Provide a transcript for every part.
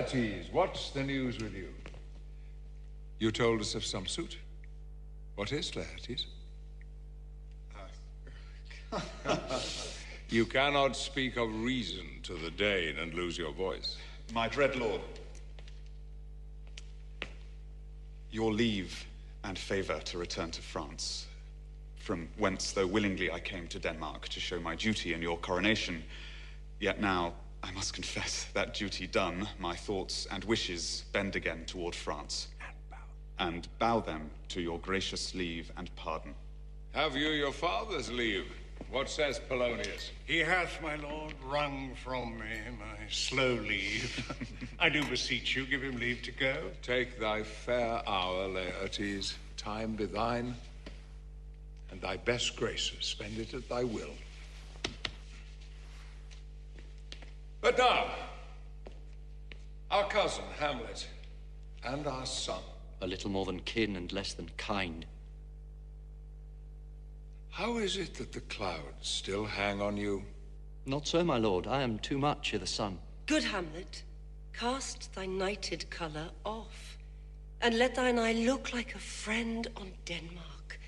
Laertes, what's the news with you? You told us of some suit. What is Laertes? You cannot speak of reason to the Dane and lose your voice. My dread lord, your leave and favour to return to France, from whence, though willingly, I came to Denmark to show my duty in your coronation. Yet now, I must confess, that duty done, my thoughts and wishes bend again toward France. And bow them to your gracious leave and pardon. Have you your father's leave? What says Polonius? He hath, my lord, wrung from me my slow leave. I do beseech you, give him leave to go. Take thy fair hour, Laertes. Time be thine, and thy best graces spend it at thy will. But now, our cousin, Hamlet, and our son. A little more than kin and less than kind. How is it that the clouds still hang on you? Not so, my lord. I am too much i' the sun. Good Hamlet, cast thy nighted colour off, and let thine eye look like a friend on Denmark.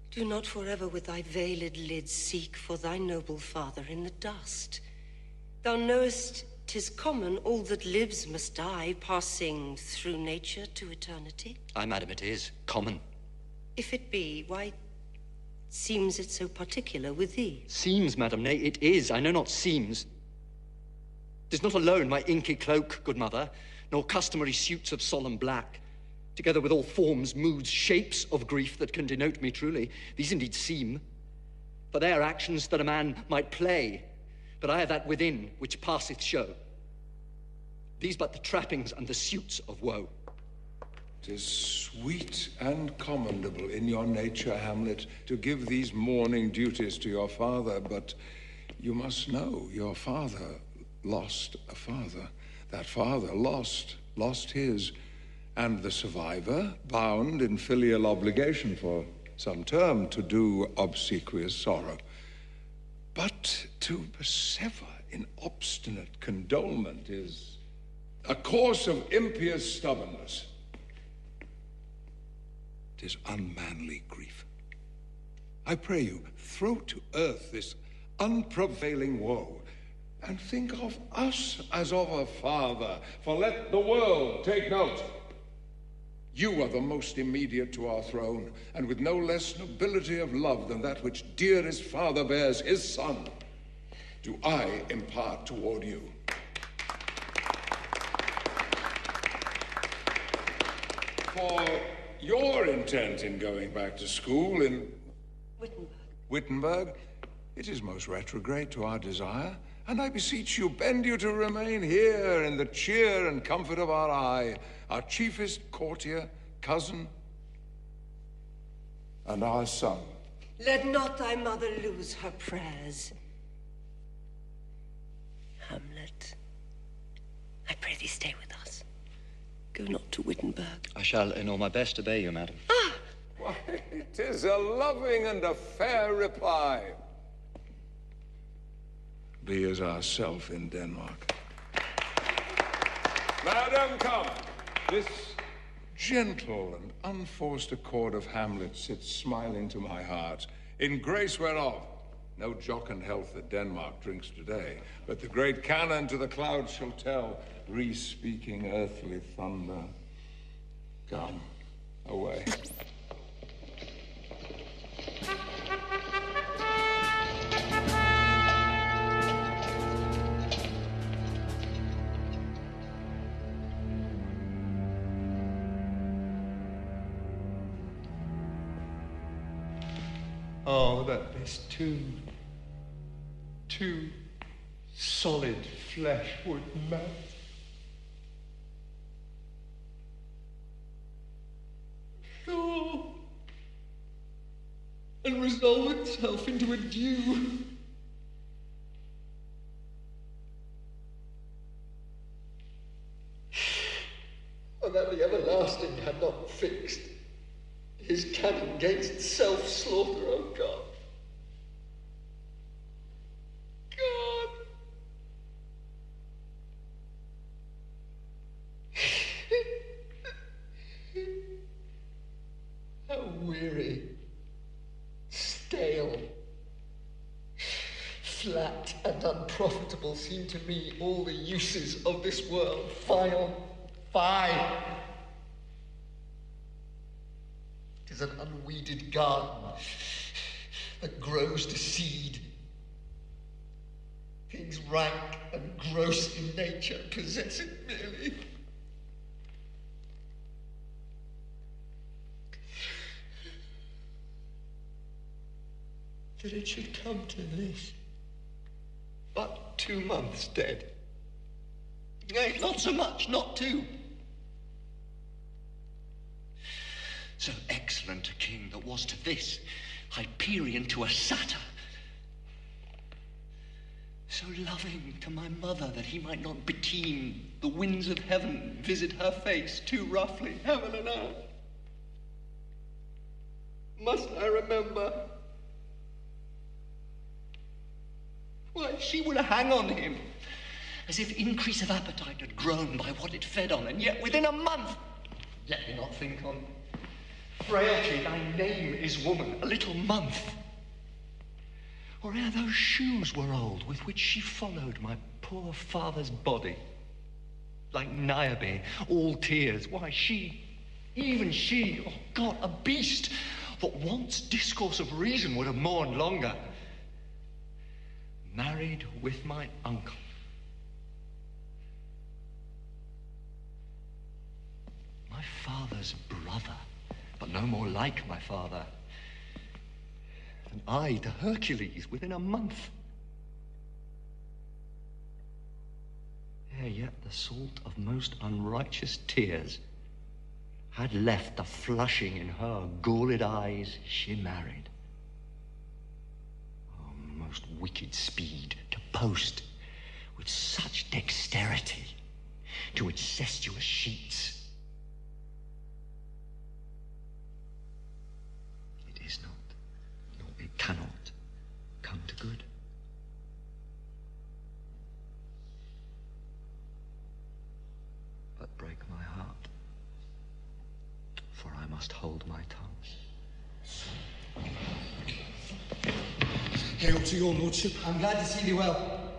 Do not forever with thy veiled lids seek for thy noble father in the dust. Thou knowest 'tis common all that lives must die, passing through nature to eternity. Aye, madam, it is common. If it be, why seems it so particular with thee? Seems, madam, nay, it is. I know not seems. 'Tis not alone my inky cloak, good mother, nor customary suits of solemn black, together with all forms, moods, shapes of grief that can denote me truly. These indeed seem, for they are actions that a man might play, but I have that within which passeth show. These but the trappings and the suits of woe. 'Tis sweet and commendable in your nature, Hamlet, to give these mourning duties to your father, but you must know your father lost a father. That father lost his, and the survivor bound in filial obligation for some term to do obsequious sorrow. But to persever in obstinate condolement is a course of impious stubbornness. 'Tis unmanly grief. I pray you, throw to earth this unprevailing woe, and think of us as of a father, for let the world take note. You are the most immediate to our throne, and with no less nobility of love than that which dearest father bears his son, do I impart toward you. For your intent in going back to school in Wittenberg, it is most retrograde to our desire, and I beseech you, bend you to remain here in the cheer and comfort of our eye, our chiefest courtier, cousin, and our son. Let not thy mother lose her prayers. Hamlet, I pray thee stay with us. Go not to Wittenberg. I shall in all my best obey you, madam. Ah! Why, it is a loving and a fair reply. Be as ourself in Denmark. Madam, come. This gentle and unforced accord of Hamlet sits smiling to my heart, in grace whereof no jocund health that Denmark drinks today, but the great cannon to the clouds shall tell, re-speaking earthly thunder. Come, away. Oh, that this two solid flesh would melt. Oh, and resolve itself into a dew. Oh, that the everlasting had not fixed his cannon against self-slaughter, oh God. God. Flat and unprofitable seem to me all the uses of this world. Fine. It is an unweeded garden that grows to seed. Things rank and gross in nature possess it merely. That it should come to this. But 2 months dead. Nay, not so much, not 2. So excellent a king that was to this, Hyperion to a satyr. So loving to my mother that he might not beteem the winds of heaven, visit her face too roughly, heaven and earth. Must I remember? Why, she would hang on him, as if increase of appetite had grown by what it fed on, and yet within a month, let me not think on frailty, thy name is woman, a little month. Or ere those shoes were old, with which she followed my poor father's body, like Niobe, all tears, why she, even she, oh God, a beast, that once discourse of reason would have mourned longer, married with my uncle. My father's brother, but no more like my father. And I to Hercules within a month. Ere yet the salt of most unrighteous tears had left the flushing in her galled eyes, she married. Most wicked speed to post with such dexterity to its cestuous sheets. It is not, nor it cannot come to good. But break my heart, for I must hold my tongue. Hail to your lordship. I'm glad to see thee well.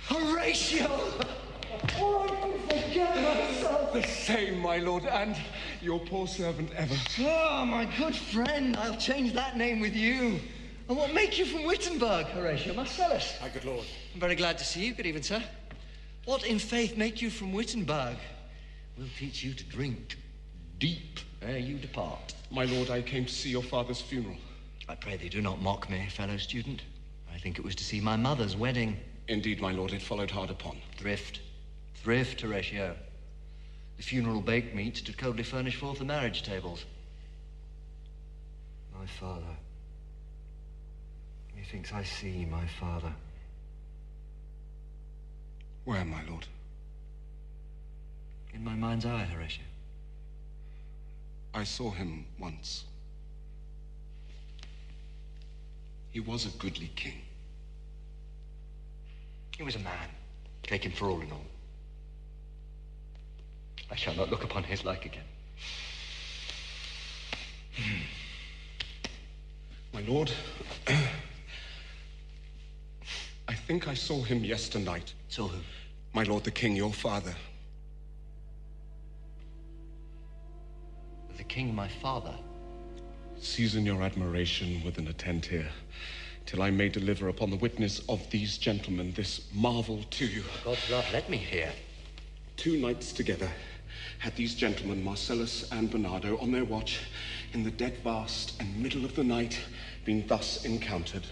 Horatio! Oh, I can forget myself. The same, my lord, and your poor servant ever. Oh, my good friend, I'll change that name with you. And what make you from Wittenberg, Horatio Marcellus? My good lord. I'm very glad to see you. Good evening, sir. What in faith make you from Wittenberg? We'll teach you to drink deep ere you depart. My lord, I came to see your father's funeral. I pray thee do not mock me, fellow student. I think it was to see my mother's wedding. Indeed, my lord, it followed hard upon. Thrift, Horatio. The funeral baked meats did coldly furnish forth the marriage tables. My father. Methinks I see my father. Where, my lord? In my mind's eye, Horatio. I saw him once. He was a goodly king. He was a man, taken for all in all. I shall not look upon his like again. My lord, I think I saw him yesternight. Saw who? My lord the king, your father. The king, my father? Season your admiration with an attent here, till I may deliver upon the witness of these gentlemen this marvel to you. God's love, let me hear. 2 nights together had these gentlemen, Marcellus and Bernardo, on their watch, in the dead vast and middle of the night, been thus encountered.